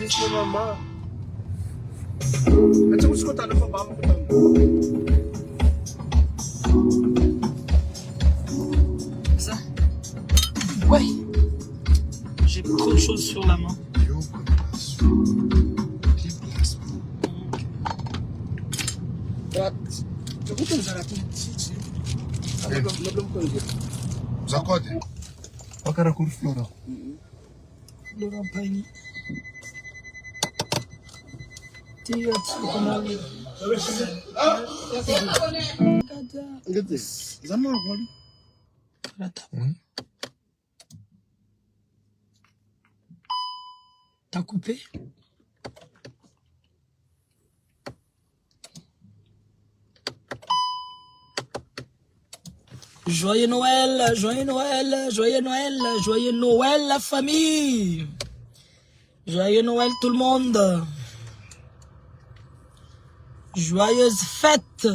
Disney mama. Acha kusikota na baba mko. Ça. Ouais. J'ai trop de choses sur la main. Zakote. Wakara kurflora. Flora Pani. Tia Tsukunali. Ngete. Zama kwali. Rata. T'as coupé? Joyeux Noël, joyeux Noël, joyeux Noël, joyeux Noël la famille. Joyeux Noël tout le monde. Joyeuse fête.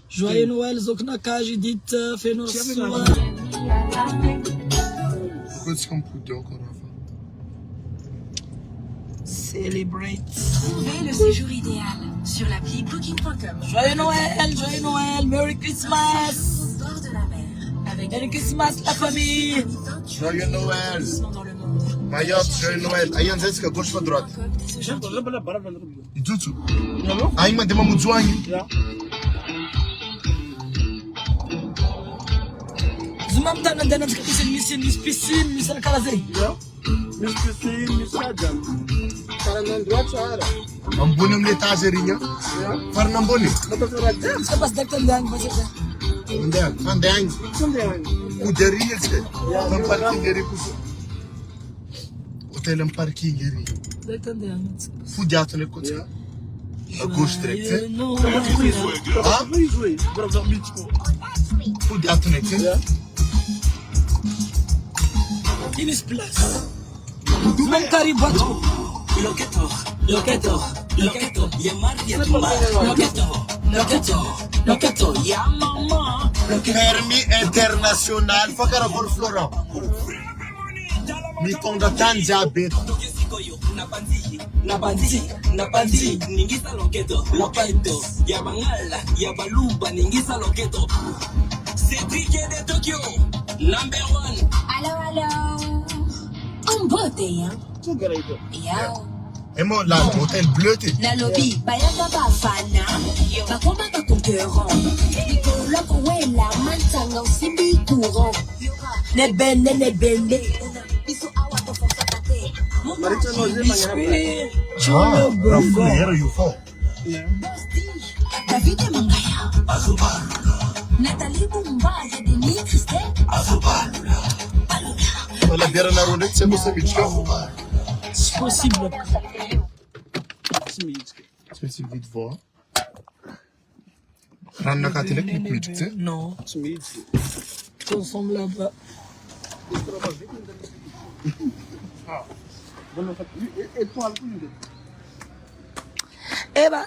Joyeux Noël Zoknaka Judith Fénos. Pourquoi est-ce qu'on peut dire encore avant? Celebrate. Trouvez le séjour idéal sur l'appli booking.com. Joyeux Noël, Merry Christmas. Au bord de la mer. Avec Merry Christmas la famille. Joyeux Noël. dans le monde. Mayotte, joyeux Noël. Ayan zeska gauche ou droite? Itutu. Aïma dema mujwangi. Zumam tana dana mission piscine mission kalazei. Miss Christine, Miss Sajam. Karangan droite sahara. Amboni mletazerinya. Farnamboni. Ska pas daktan dang basita. Andang. Kujari yelse. Tam parking geri kusu. Hotel parking geri. Daktan dang. Fudiato ne kote. A gauche direct. Noël. Ah? Fudiato ne kote. Inis place. Zumam kari batu. Loketo. Ya mama. Permis international. Fakara pour Florent. Mi tonga tanja bet. Napanzi, ningisa loketo, ya bangala, ya baluba, ningisa loketo. Cédric de Tokyo, #1. Allô. En beauté, hein? Yo. Emo la hôtel bleu te. Nalobi, bayaka bafana. Bakoma ba concurrent. Nicola Kowela, Mantanga, Simbi Courant. Ne bende. Biso awa to fokate. Marita no zema Cholo bravo. you fall. David Mangaya. Nathalie Bumbaye, Denis Christel. Wala biara na ronde tsemo se bichka. C'est possible. C'est vite voir. Ranna katile klip michkte. Non. Ils sont là-bas. Eba.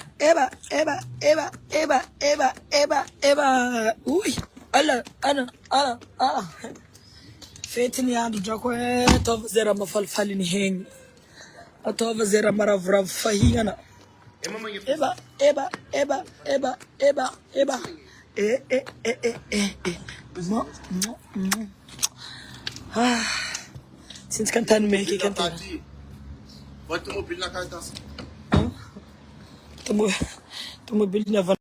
Uy. Ala. Fetini andu jakwe to zera mafalfali ni heng. Atova zera maravrav fahingana. Eba. Mo. Since kantan meki kantan. Watu mobile na kantas. Tumo build na van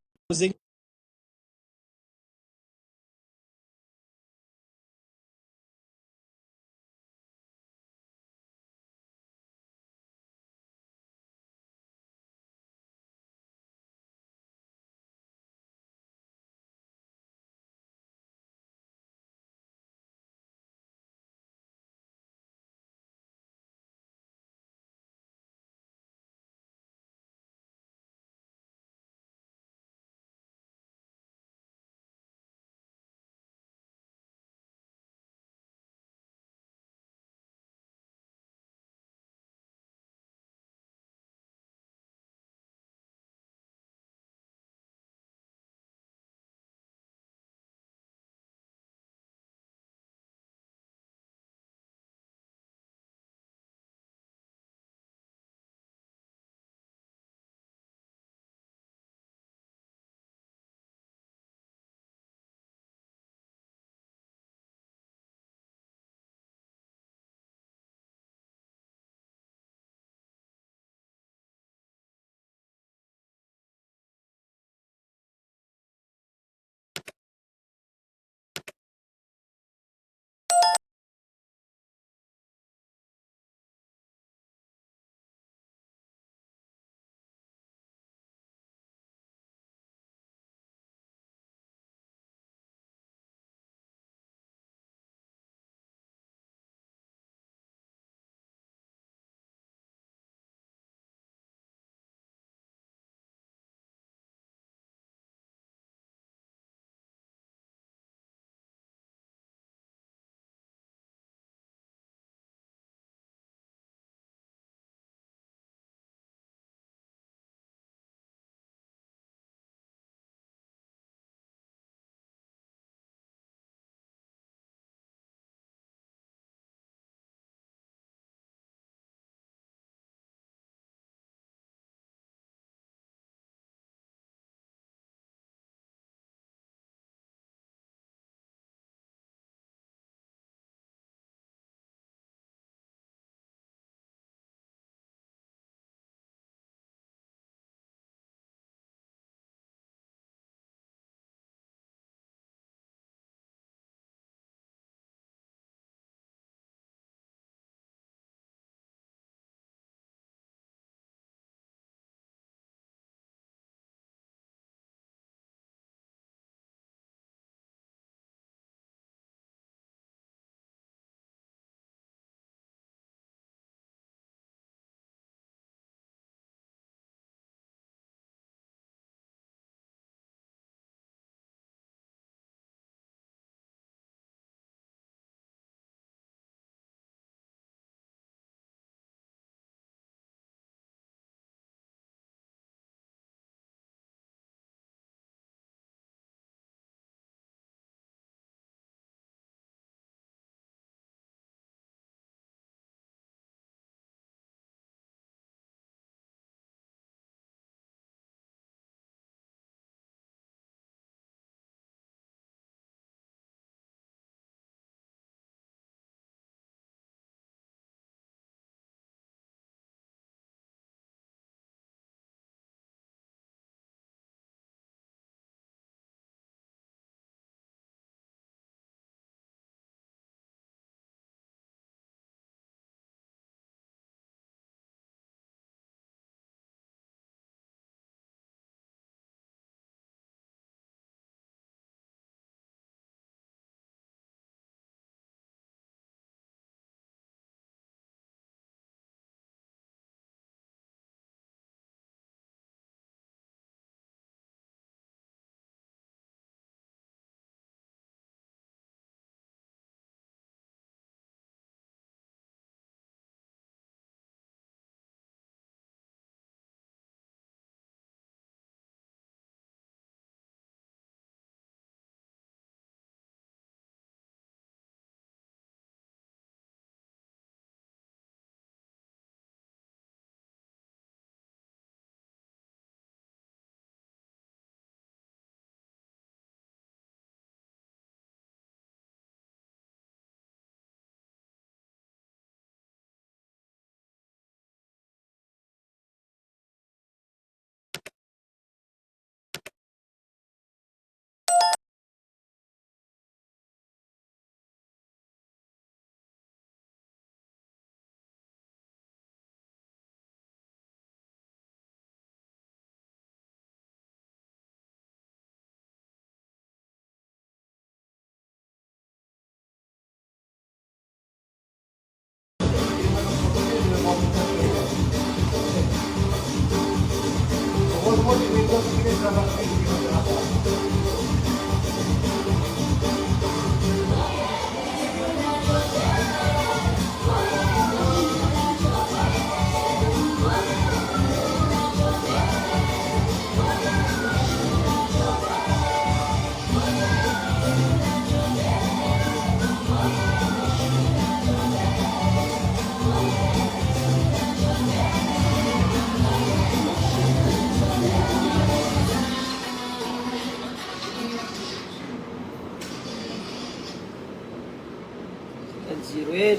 Jiruel.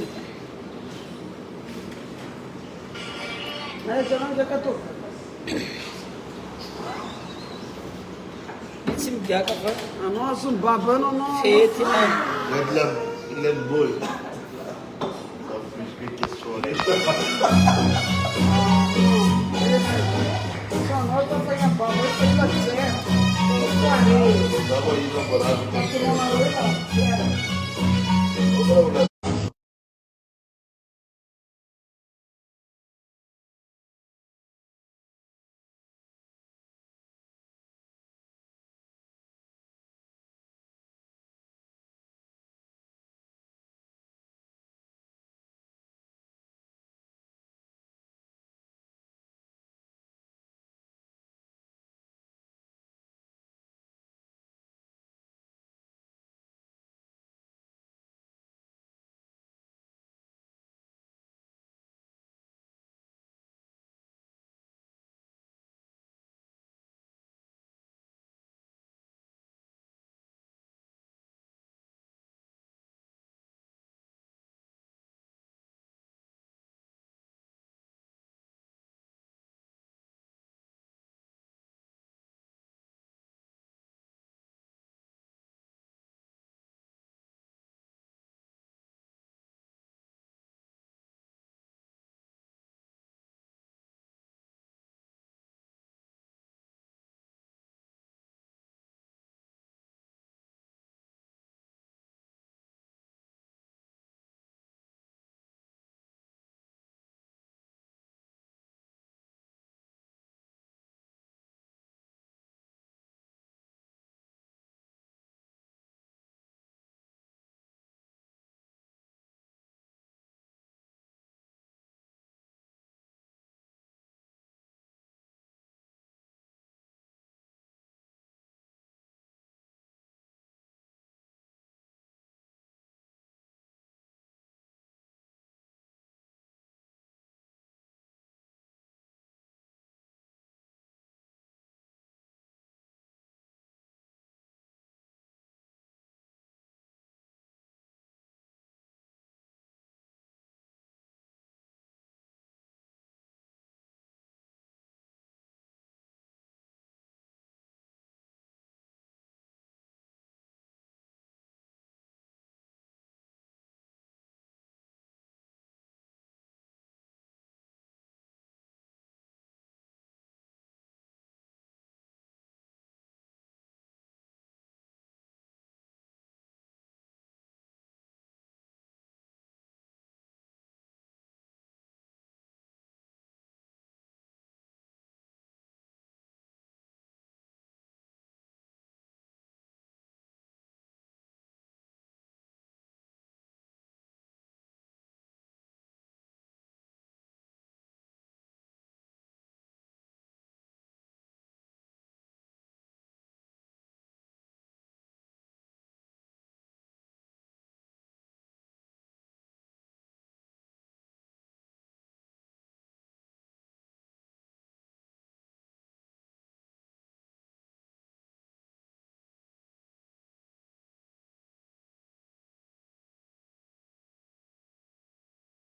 Sim dia ka ba? Nossa, baba não. Fete na. Let boy. Só nós vamos pegar baba, eu tenho que ser. Estaba ahí enamorado.